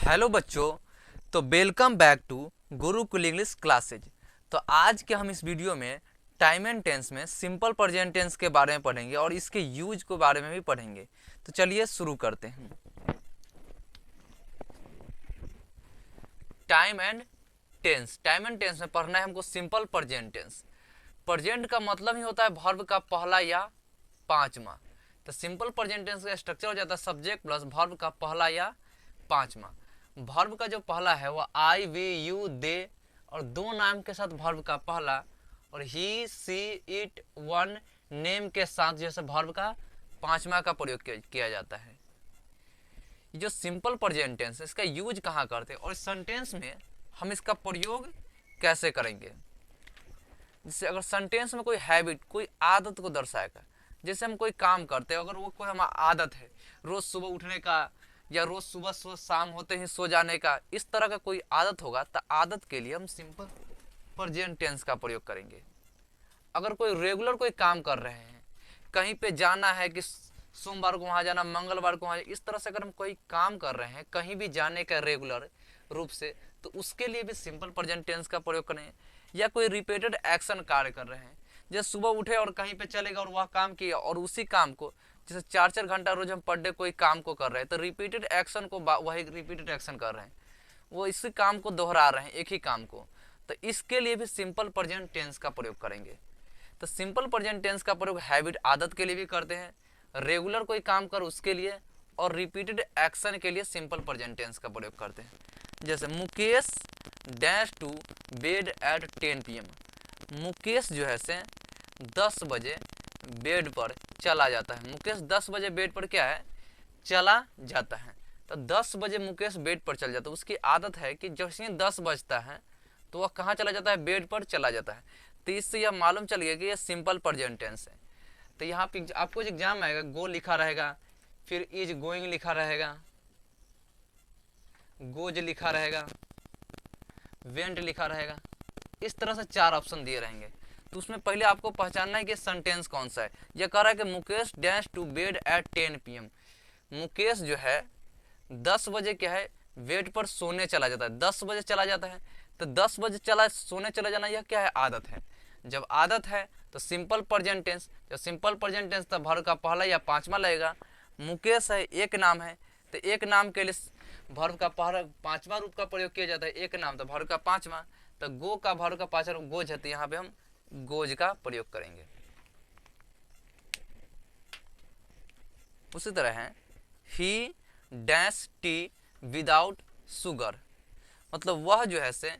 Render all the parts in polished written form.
Hello बच्चों। तो welcome back to Gurukul English classes. तो आज के हम इस वीडियो में टाइम एंड टेंस में सिंपल प्रेजेंट टेंस के बारे में पढ़ेंगे और इसके यूज के बारे में भी पढ़ेंगे। तो चलिए शुरू करते हैं। टाइम एंड टेंस में पढ़ना है हमको सिंपल प्रेजेंट टेंस। प्रेजेंट का मतलब ही होता है वर्ब का पहला या पांचवा। तो सिंपल प्रेजेंट टेंस का स्ट्रक्चर हो जाता है सब्जेक्ट प्लस वर्ब का पहला या पांचवा। वर्ब का जो पहला है वो आई वी यू दे और दो नाम के साथ वर्ब का पहला, और ही सी इट वन नेम के साथ जैसे वर्ब का पांचवा का प्रयोग किया जाता है। जो सिंपल प्रेजेंट टेंस है इसका यूज कहाँ करते हैं और सेंटेंस में हम इसका प्रयोग कैसे करेंगे। जैसे अगर सेंटेंस में कोई हैबिट, कोई आदत को दर्शाएगा, जैसे हम कोई काम करते हैं, अगर वो कोई हमारा आदत है रोज सुबह उठने का या रोज सुबह शाम होते ही सो जाने का, इस तरह का कोई आदत होगा तो आदत के लिए हम सिंपल प्रेजेंट टेंस का प्रयोग करेंगे। अगर कोई रेगुलर कोई काम कर रहे हैं, कहीं पे जाना है कि सोमवार को वहाँ जाना, मंगलवार को वहाँ, इस तरह से अगर हम कोई काम कर रहे हैं कहीं भी जाने का रेगुलर रूप से, तो उसके लिए भी सिंपल प्रेजेंट टेंस का प्रयोग करें। या कोई रिपीटेड एक्शन कार्य कर रहे हैं, जैसे सुबह उठे और कहीं पे चले गए और वह काम किया, और उसी काम को जैसे 4-4 घंटा रोज हम पर डे कोई काम को कर रहे हैं, तो रिपीटेड एक्शन को वही रिपीटेड एक्शन कर रहे हैं, वो इसी काम को दोहरा रहे हैं, एक ही काम को, तो इसके लिए भी सिंपल प्रेजेंट टेंस का प्रयोग करेंगे। तो सिंपल प्रेजेंट टेंस का प्रयोग हैबिट, आदत के लिए भी करते हैं, रेगुलर कोई काम कर उसके लिए, और रिपीटेड एक्शन के लिए सिंपल प्रेजेंट टेंस का प्रयोग करते हैं। जैसे Mukesh dash to bed at 10 PM। Mukesh जो है से 10 बजे बेड पर चला जाता है। मुकेश 10 बजे बेड पर क्या है, चला जाता है। तो 10 बजे मुकेश बेड पर चल जाता है। उसकी आदत है कि जैसे ही 10 बजता है तो वह कहाँ चला जाता है, बेड पर चला जाता है। तो इससे यह मालूम चल गया कि यह सिंपल प्रेजेंट टेंस है। तो यहाँ पे आपको एग्जाम आएगा, गो लिखा रहेगा, फिर इज गोइंग लिखा रहेगा, गोज लिखा रहेगा, वेंट लिखा रहेगा, इस तरह से 4 ऑप्शन दिए रहेंगे। तो उसमें पहले आपको पहचानना है कि सेंटेंस कौन सा है। यह कह रहा है कि Mukesh dash to bed at 10 PM। Mukesh जो है 10 बजे क्या है, बेड पर सोने चला जाता है। 10 बजे चला जाता है, तो 10 बजे सोने चला जाना, यह क्या है, आदत है। जब आदत है तो सिंपल प्रेजेंट टेंस, जब सिंपल प्रेजेंट टेंस तो वर्ब का पहला या पांचवा लगेगा। मुकेश है, एक नाम है, तो एक नाम के लिए वर्ब का पांचवा रूप का प्रयोग किया जाता है। एक नाम तो वर्ब का पांचवा, तो गो का वर्ब का पांचवा रूप गोज है, तो यहाँ पे हम गोज का प्रयोग करेंगे। उसी तरह है ही डैश टी विदाउट शुगर, मतलब वह जो है से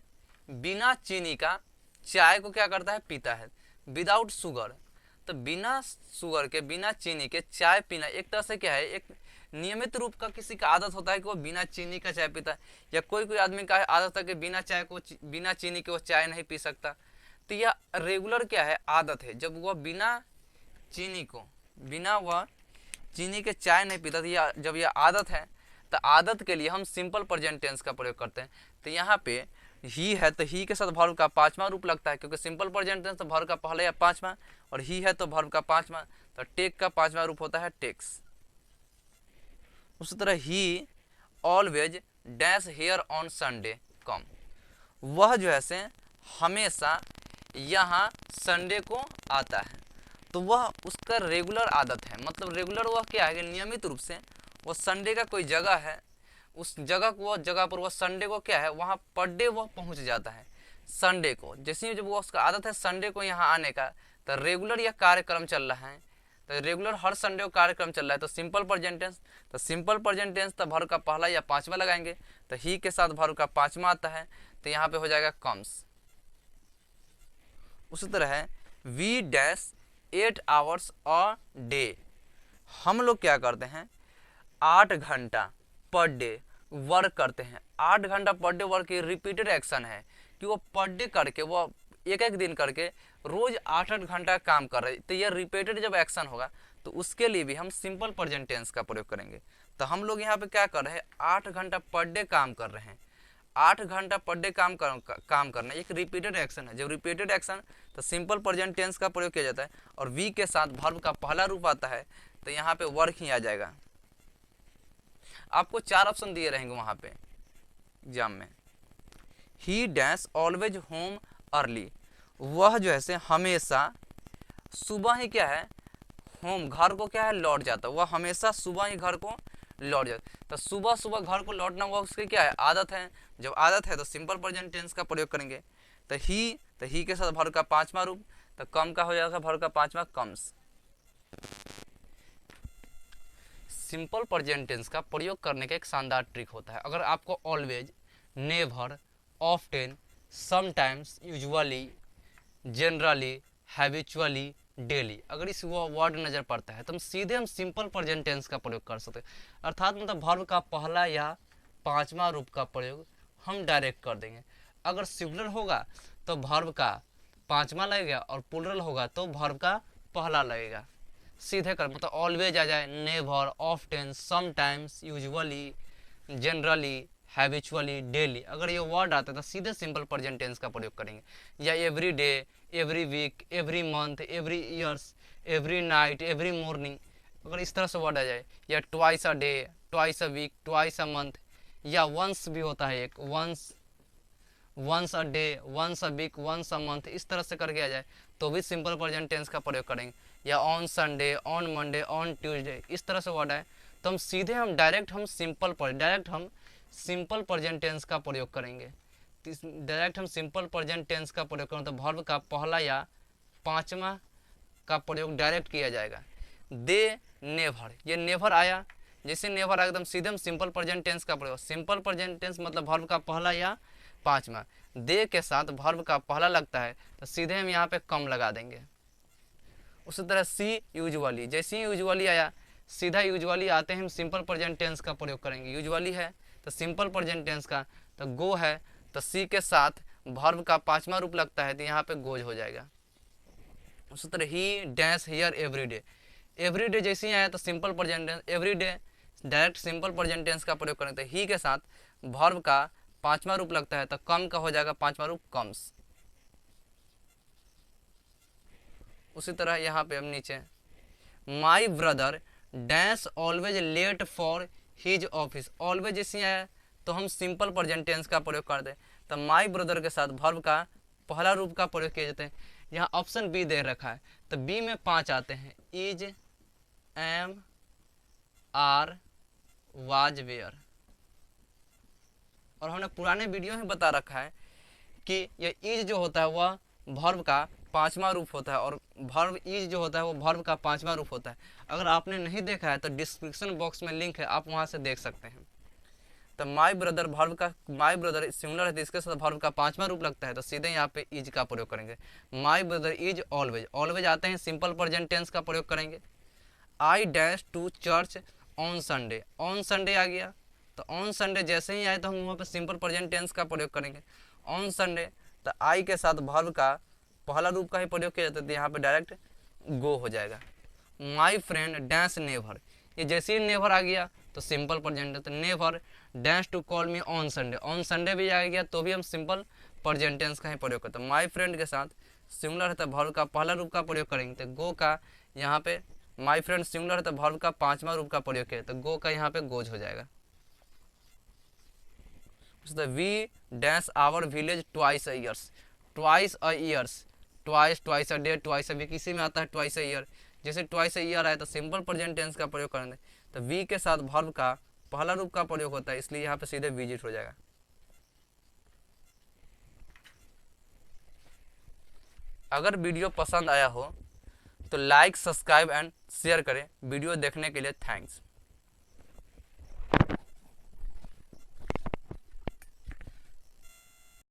बिना चीनी का चाय को क्या करता है, पीता है। विदाउट शुगर, तो बिना शुगर के, बिना चीनी के चाय पीना एक तरह से क्या है, एक नियमित रूप का किसी का आदत होता है कि वो बिना चीनी का चाय पीता है। या कोई कोई आदमी का आदत है कि बिना चीनी के वो चाय नहीं पी सकता। तो यह रेगुलर क्या है, आदत है। जब वह बिना वह चीनी के चाय नहीं पीता, तो जब यह आदत है, तो आदत के लिए हम सिंपल प्रेजेंट टेंस का प्रयोग करते हैं। तो यहाँ पे ही है तो ही के साथ वर्ब का पांचवा रूप लगता है, क्योंकि सिंपल प्रेजेंट टेंस तो वर्ब का पहला या पांचवा, और ही है तो वर्ब का पांचवा, तो टेक का पांचवा रूप होता है टेक्स। उसी तरह ही always dash here on Sunday come, वह जो है से हमेशा यहाँ संडे को आता है। तो वह उसका रेगुलर आदत है, मतलब रेगुलर वह क्या है कि नियमित रूप से वह संडे का कोई जगह है, उस जगह पर वह संडे को क्या है, वहाँ पर डे वह पहुँच जाता है। संडे को जैसे ही जब वो उसका आदत है संडे को यहाँ आने का, तो रेगुलर यह कार्यक्रम चल रहा है, तो रेगुलर हर संडे को कार्यक्रम चल रहा है। तो सिंपल प्रेजेंट टेंस, तो सिंपल प्रेजेंट टेंस तो वर्ब का पहला या पांचवा लगाएंगे, तो ही के साथ वर्ब का पांचवा आता है, तो यहाँ पे हो जाएगा कम्स। उसी तरह है we dash 8 hours a day, हम लोग क्या करते हैं 8 घंटा पर डे वर्क करते हैं। 8 घंटा पर डे वर्क की रिपीटेड एक्शन है कि वो पर डे करके, वो एक एक दिन करके रोज 8-8 घंटा काम कर रहे हैं। तो यह रिपीटेड जब एक्शन होगा तो उसके लिए भी हम सिंपल प्रेजेंट टेंस का प्रयोग करेंगे। तो हम लोग यहाँ पे क्या कर रहे हैं, 8 घंटा पर डे काम कर रहे हैं। 8 घंटा पर डे काम करना एक रिपीटेड एक्शन है। जब रिपीटेड एक्शन तो सिंपल प्रेजेंट टेंस का प्रयोग किया जाता है, और वी के साथ वर्ब का पहला रूप आता है, तो यहाँ पे वर्क ही आ जाएगा। आपको 4 ऑप्शन दिए रहेंगे वहाँ पे, एग्जाम में। ही डैश ऑलवेज होम अर्ली, वह जो है से हमेशा सुबह ही क्या है, होम घर को क्या है लौट जाता, वह हमेशा सुबह ही घर को लौट जाता। तो सुबह सुबह घर को लौटना हुआ उसकी क्या है आदत है, जब आदत है तो सिंपल प्रेजेंट टेंस का प्रयोग करेंगे। तो ही के साथ वर्ब का पांचवा रूप, तो कम का हो जाएगा वर्ब का पांचवा कम्स। सिंपल प्रेजेंट टेंस का प्रयोग करने का एक शानदार ट्रिक होता है। अगर आपको always, never, often, sometimes, usually, generally, habitually, daily, अगर इस वो वर्ड नज़र पड़ता है तो हम सीधे सिंपल प्रेजेंट टेंस का प्रयोग कर सकते हैं। अर्थात मतलब वर्ब का पहला या पांचवा रूप का प्रयोग हम डायरेक्ट कर देंगे। अगर सिंगुलर होगा तो वर्ब का पांचवा लगेगा और प्लूरल होगा तो वर्ब का पहला लगेगा। सीधे कर मतलब ऑलवेज आ जाए, never, often, sometimes, usually, generally, habitually, daily, अगर ये वर्ड आता है तो सीधे सिंपल प्रेजेंट टेंस का प्रयोग करेंगे। या every day, every week, every month, every years, every night, every morning, अगर इस तरह से वर्ड आ जाए। या twice a day, twice a week, twice a month, या वंस भी होता है एक, once a day, once a week, once a month, इस तरह से करके आ जाए तो भी सिंपल प्रेजेंट टेंस का प्रयोग करेंगे। या on Sunday, on Monday, on Tuesday, इस तरह से वर्ड आए तो हम सीधे डायरेक्ट हम सिंपल प्रेजेंट टेंस का प्रयोग करेंगे। डायरेक्ट हम सिंपल प्रेजेंट टेंस का प्रयोग करें तो वर्ब का पहला या पांचवा का प्रयोग डायरेक्ट किया जाएगा। दे नेवर, ये नेवर आया, जैसे नेवर आया एकदम सीधे हम सिंपल प्रेजेंट टेंस का प्रयोग। सिंपल प्रेजेंट टेंस मतलब वर्ब का पहला या पांचवा, दे के साथ वर्ब का पहला लगता है तो सीधे हम यहाँ पे कम लगा देंगे। उसी तरह सी यूजुअली, जैसे ही यूजुअली आया सीधा यूजुअली आते हैं हम सिंपल प्रेजेंट टेंस का प्रयोग करेंगे। यूजुअली है तो सिंपल प्रेजेंट टेंस का, तो गो है तो सी के साथ वर्ब का पांचवा रूप लगता है तो यहाँ पे गोज हो जाएगा। उसी तरह ही डैश हियर एवरी डे जैसे ही आया तो simple present tense, every day direct simple present tense का प्रयोग करें तो ही के साथ वर्ब का पांचवा रूप लगता है तो कम का हो जाएगा पांचवा रूप कम्स। उसी तरह यहाँ पे हम नीचे my brother dash always late for his office, always जैसे आया तो हम सिंपल प्रेजेंट टेंस का प्रयोग कर दें तो माई ब्रदर के साथ वर्ब का पहला रूप का प्रयोग किए जाते हैं। यहाँ ऑप्शन बी दे रखा है तो बी में 5 आते हैं, is, am, are, was, were. और हमने पुराने वीडियो में बता रखा है कि ये इज जो होता है वह वर्ब का पांचवा रूप होता है और वर्ब इज जो होता है वो वर्ब का पांचवा रूप होता है। अगर आपने नहीं देखा है तो डिस्क्रिप्शन बॉक्स में लिंक है, आप वहां से देख सकते हैं। तो माई ब्रदर वर्ब का, माई ब्रदर सिमिलर है तो इसके साथ वर्ब का पांचवा रूप लगता है तो सीधे यहाँ पे इज का प्रयोग करेंगे। My brother is always, always आते हैं सिंपल प्रेजेंट टेंस का प्रयोग करेंगे। I dash to church on Sunday, on Sunday आ गया तो ऑन संडे जैसे ही आए तो हम वहाँ पे सिंपल प्रेजेंट टेंस का प्रयोग करेंगे। ऑन संडे तो आई के साथ वर्ब का पहला रूप का ही प्रयोग किया जाता है तो यहाँ पे डायरेक्ट गो हो जाएगा। माई फ्रेंड डैश नेवर, ये जैसे ही नेवर आ गया तो सिंपल प्रेजेंट, तो never dash to call me on Sunday, on Sunday भी आ गया तो भी हम सिंपल प्रेजेंट टेंस का ही प्रयोग करते हैं। माई फ्रेंड के साथ सिमिलर है तो वर्ब का पहला रूप का प्रयोग करेंगे तो गो का यहाँ पे, माई फ्रेंड सिमिलर है तो वर्ब का पांचवा रूप का प्रयोग किया तो गो का यहाँ पे गोज हो जाएगा। We dash our village twice a years, twice a years, twice, twice a day, twice a week, इसी में आता है ट्वाइस अ ईयर। जैसे ट्वाइस अ ईयर आए तो सिंपल प्रेजेंट टेंस का प्रयोग करेंगे तो वी के साथ वर्ब का पहला रूप का प्रयोग होता है इसलिए यहाँ पे सीधे विजिट हो जाएगा। अगर वीडियो पसंद आया हो तो लाइक, सब्सक्राइब एंड शेयर करें। वीडियो देखने के लिए थैंक्स।